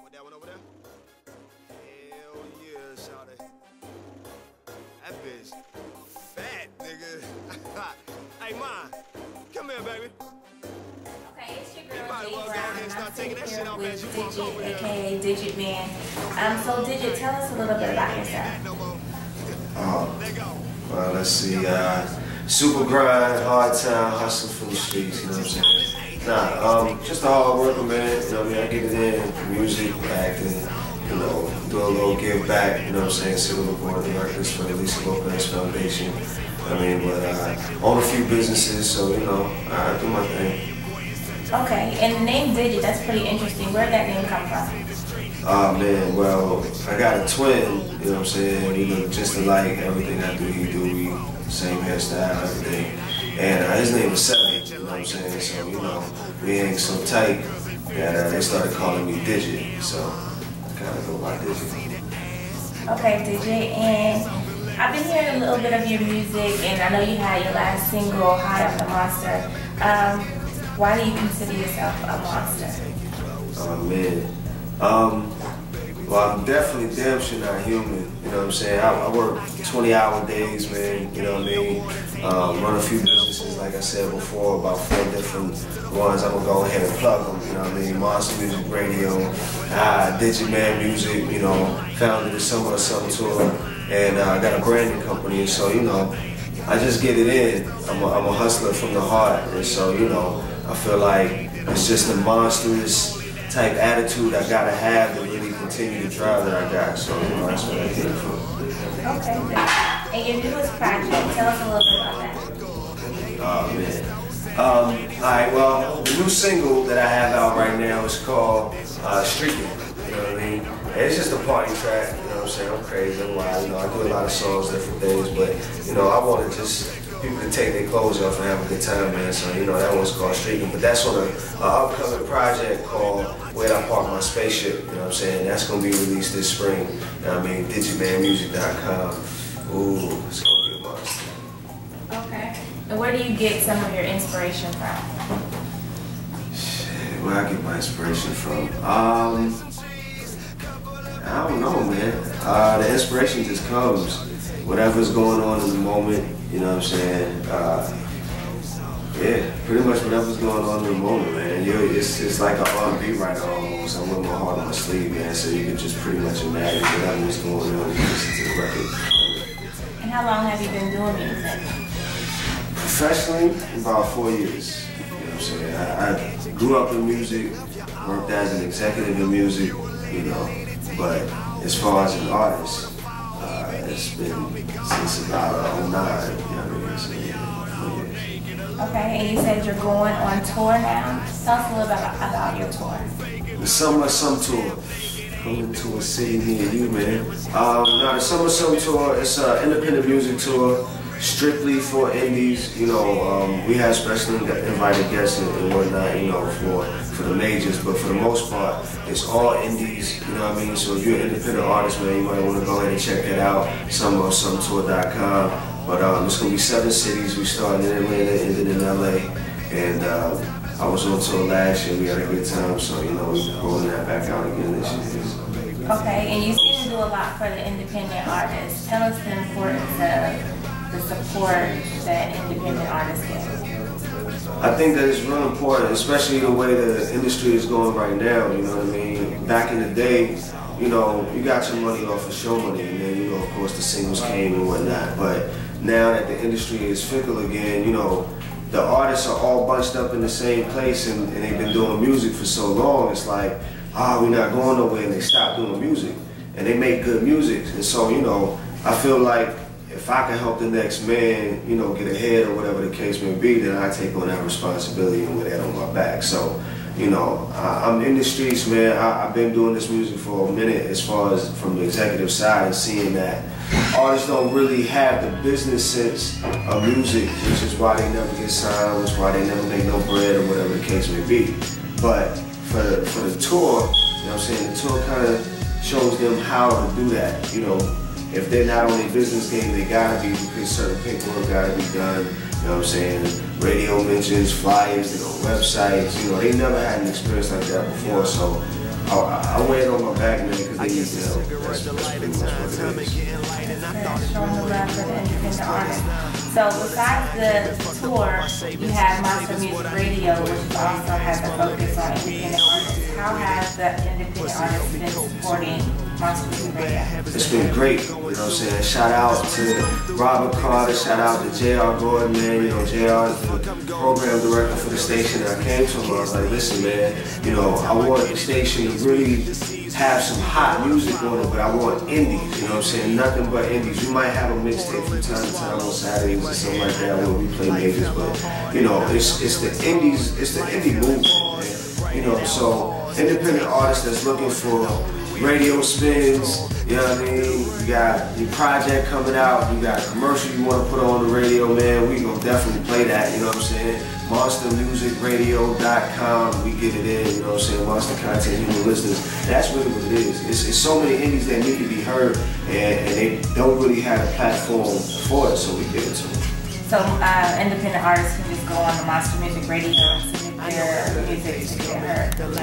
with that one over there? Hell yeah, shawty. That bitch fat, nigga. Hey, Ma, come here, baby. Okay, it's your girl, You might Jade well go Brown, ahead and and start I'm taking sitting that shit here off with as you walk over D.I.G.I.T, here. aka Digit Man. So Digit, tell us a little bit about yourself. Well, let's see, super grind, hard time, hustle from the streets, you know what I'm saying? Nah, just a hard worker, man, you know what I mean? I get it in, music, acting, you know, do a little give back, you know what I'm saying? Sit on the board of directors for the Lisa Lopez Foundation. I mean, but own a few businesses, so, you know, I do my thing. Okay, and the name Digit, that's pretty interesting. Where'd that name come from? Man, well, I got a twin, you know what I'm saying? We look just alike, everything I do, he do, we same hairstyle, everything. And his name is Sally, you know what I'm saying? So, you know, we ain't so tight that they started calling me Digit, so I kind of go by Digit. Okay, Digit, and I've been hearing a little bit of your music, and I know you had your last single, High Up the Monster. Why do you consider yourself a monster? Oh, man. Well, I'm definitely damn sure not human, you know what I'm saying? I work 20-hour days, man, you know what I mean? Run a few businesses, like I said before, about 4 different ones. I'm gonna go ahead and plug them, you know what I mean? Monster Music Radio, Digit Man Music, you know, founded the Summer of Something Tour, and I got a branding company, and so, you know, I just get it in. I'm a hustler from the heart, and so, you know, I feel like it's just a monstrous type attitude I gotta have to really continue to drive that I got. So, you know, that's what I came from. Okay. And your newest project, tell us a little bit about that. Oh, man. Alright, well, the new single that I have out right now is called Streaking. You know what I mean? It's just a party track, you know what I'm saying? I'm crazy, I'm wild, you know, I do a lot of songs, different things, but, you know, I want to just people to take their clothes off and have a good time, man. So, you know, that one's called Streaking. But that's on an upcoming project called Where I Park My Spaceship, you know what I'm saying? That's going to be released this spring. You know what I mean? DigitManMusic.com. Ooh, it's going to be a monster. Okay. And where do you get some of your inspiration from? Shit, where I get my inspiration from? I don't know, man. The inspiration just comes. Whatever's going on in the moment, you know what I'm saying? Yeah, pretty much whatever's going on in the moment, man. It's like an R&B writer almost. I'm with my heart on my sleeve, man, so you can just pretty much imagine whatever's going on and listen to the record. And how long have you been doing music? Professionally, about 4 years. You know what I'm saying? I grew up in music, worked as an executive in music, you know, but as far as an artist, it's been since about 09, you know what I mean? So, yeah, 4 years. Okay, and you said you're going on tour now. Tell us a little bit about your tour. The Summer of Some Tour. Coming to a city near you, man. Now, the Summer of Some Tour, it's an independent music tour, strictly for indies. You know, we have special invited guests and whatnot, you know, for the majors, but for the most part, it's all indies, you know what I mean? So if you're an independent artist, man, you might want to go ahead and check that out, summerofsometour.com. But it's going to be 7 cities. We started in Atlanta, ended in LA, and I was on tour last year. We had a good time, so, you know, we're rolling that back out again this year. Okay, and you seem to do a lot for the independent artists. Tell us the importance of the support that independent artists get. I think that it's real important, especially the way the industry is going right now, you know what I mean? Back in the day, you know, you got your money off of show money, and then, you know, of course the singles came and whatnot, but now that the industry is fickle again, you know, the artists are all bunched up in the same place and they've been doing music for so long, it's like, we're not going nowhere, and they stop doing music. And they make good music, and so, you know, I feel like if I can help the next man, you know, get ahead or whatever the case may be, then I take on that responsibility and with that on my back. So, you know, I'm in the streets, man. I've been doing this music for a minute as far as from the executive side and seeing that artists don't really have the business sense of music, which is why they never get signed, which is why they never make no bread or whatever the case may be. But for the tour, you know what I'm saying, the tour kind of shows them how to do that, you know. If they're not on their business game, they gotta be, because certain paperwork gotta be done, you know what I'm saying? Radio mentions, flyers, they go websites, you know, they never had an experience like that before, so I wear it on my back, man, because they need to help. That's pretty much what it is. Showing the love for the independent artists. So besides the tour, you have Monster Music Radio, which also has a focus on independent artists. How has the independent artists been supporting Monster Music Radio? It's been great, you know what I'm saying? Shout out to Robert Carter, shout out to J.R. Gordon, man. You know, J.R. is the program director for the station, and I came to him, I was like, listen, man, you know, I want the station to really have some hot music on it, but I want indies, you know what I'm saying? Nothing but indies. We might have a mixtape from time to time on Saturdays or something like that where we play majors, but, you know, it's the indies, it's the indie movement, man. You know, so independent artists that's looking for radio spins, you know what I mean? You got your project coming out, you got a commercial you want to put on the radio, man, we gonna definitely play that, you know what I'm saying? MonsterMusicRadio.com, we get it in, you know what I'm saying? Monster content, human listeners. That's really what it is. It's so many indies that need to be heard, and they don't really have a platform for it, so we give it to them. So independent artists can just go on the Monster Music Radio and submit their music to get heard. Good.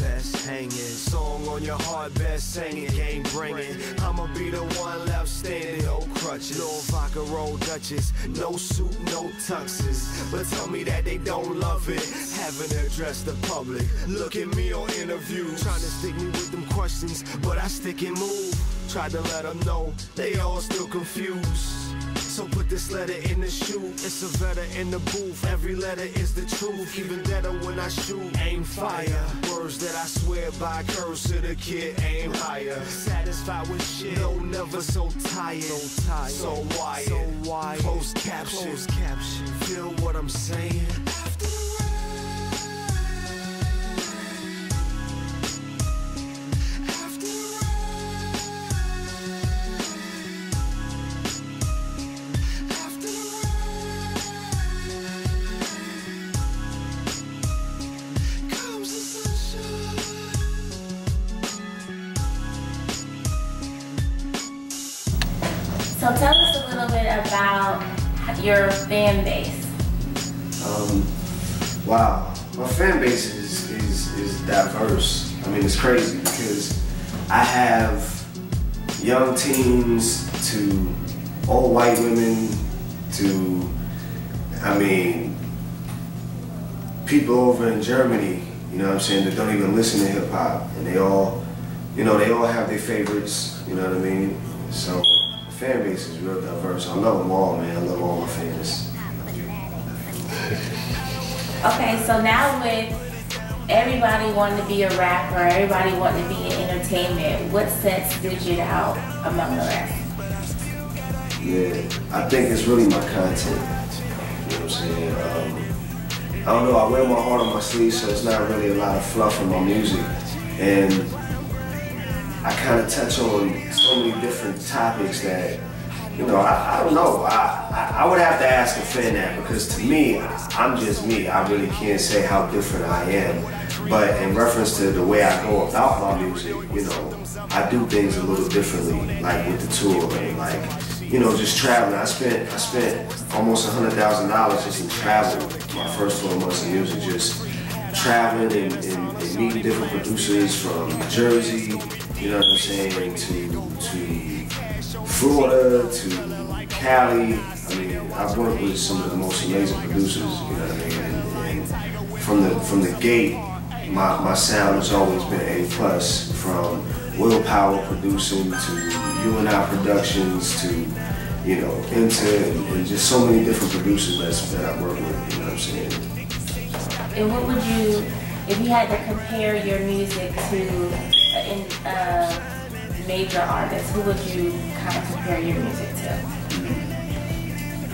Best hanging, song on your heart, best singing, game bringing. I'ma be the one left standing, no crutches, no vodka roll Dutchess, no suit, no tuxes. But tell me that they don't love it, having to address the public. Look at me on interviews, trying to stick me with them questions, but I stick and move. Tried to let them know, they all still confused. So put this letter in the shoe, it's a vetter in the booth. Every letter is the truth, even better when I shoot. Aim fire, words that I swear by, curse to the kid, aim higher. Satisfied with shit, no, never so tired. So wired, closed caption, feel what I'm saying? So tell us a little bit about your fan base. Wow, my fan base is diverse. I mean, it's crazy because I have young teens to old white women to, I mean, people over in Germany, you know what I'm saying, that don't even listen to hip hop, and they all, you know, they all have their favorites, you know what I mean? So the fan base is real diverse. I love them all, man. I love all my fans. Okay, so now with everybody wanting to be a rapper, everybody wanting to be in entertainment, what sets D.I.G.I.T out among the rest? Yeah, I think it's really my content. You know what I'm saying? I don't know, I wear my heart on my sleeve, so it's not really a lot of fluff in my music. And I kind of touch on so many different topics that, you know, I don't know. I would have to ask a fan that, because to me, I'm just me. I really can't say how different I am. But in reference to the way I go about my music, you know, I do things a little differently, like with the tour and like, you know, just traveling. I spent almost $100,000 just in travel my first 4 months of music, just traveling and meeting different producers from Jersey, you know what I'm saying, to Florida, to Cali. I mean, I've worked with some of the most amazing producers, you know what I mean, and from the gate, my sound has always been A+, from Willpower producing to UNI Productions to, you know, into and just so many different producers that I work with, you know what I'm saying. And what would you, if you had to compare your music to a major artist, who would you kind of compare your music to?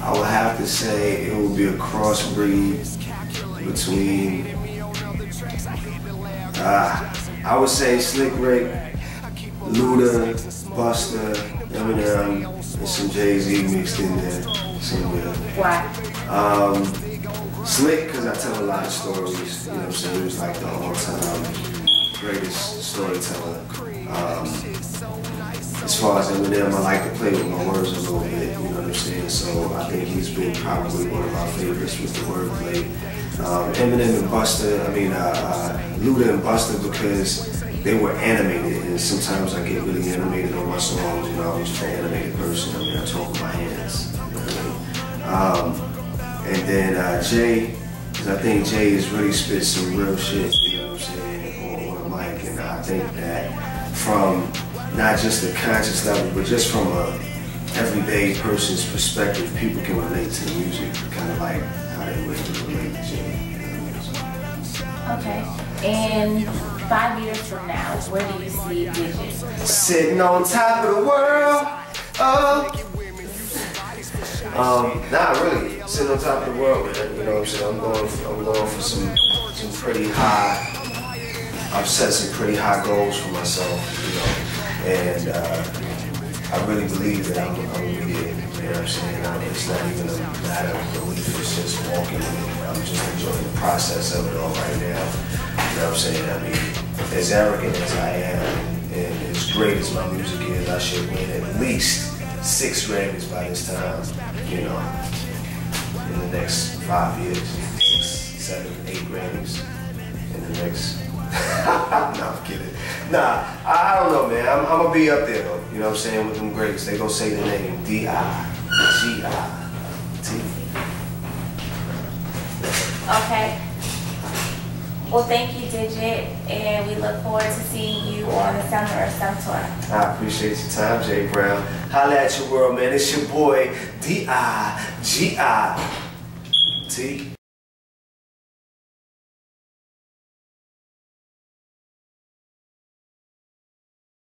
I would have to say it would be a crossbreed between, I would say Slick Rick, Luda, Busta, Eminem, and some Jay-Z mixed in there somewhere. Why? Slick, because I tell a lot of stories, you know what I'm saying? He was like the all-time greatest storyteller. As far as Eminem, I like to play with my words a little bit, you know what I'm saying? So I think he's been probably one of my favorites with the wordplay. Eminem and Buster, Luda and Buster, because they were animated, and sometimes I get really animated on my songs. You know, I'm just an animated person. I talk with my hands. You know what I mean? And then Jay, because I think Jay has really spit some real shit. You know what I'm saying, on the mic, and I think that from not just the conscious level, but just from a everyday person's perspective, people can relate to the music, kind of like how they would relate to Jay. Okay. And 5 years from now, where do you see D.I.G.I.T? Sitting on top of the world. Not really sitting on top of the world, man. You know what I'm saying? I'm going for some pretty high. I've set some pretty high goals for myself, you know, and I really believe that I'm gonna be there. You know what I'm saying? It's not even a matter of belief. It's just walking with it. I'm just enjoying the process of it all right now. You know what I'm saying? As arrogant as I am, and as great as my music is, I should win at least 6 Grammys by this time, you know, in the next 5 years, 6, 7, 8 Grammys in the next, no, I'm kidding. Nah, I don't know, man, I'm gonna be up there though, you know what I'm saying, with them greats. They gonna say the name D.I.G.I.T. Okay. Well, thank you, D.I.G.I.T, and we look forward to seeing you on the Summer of Some tour. I appreciate your time, Jade Brown. Holla at your world, man. It's your boy, D.I.G.I.T.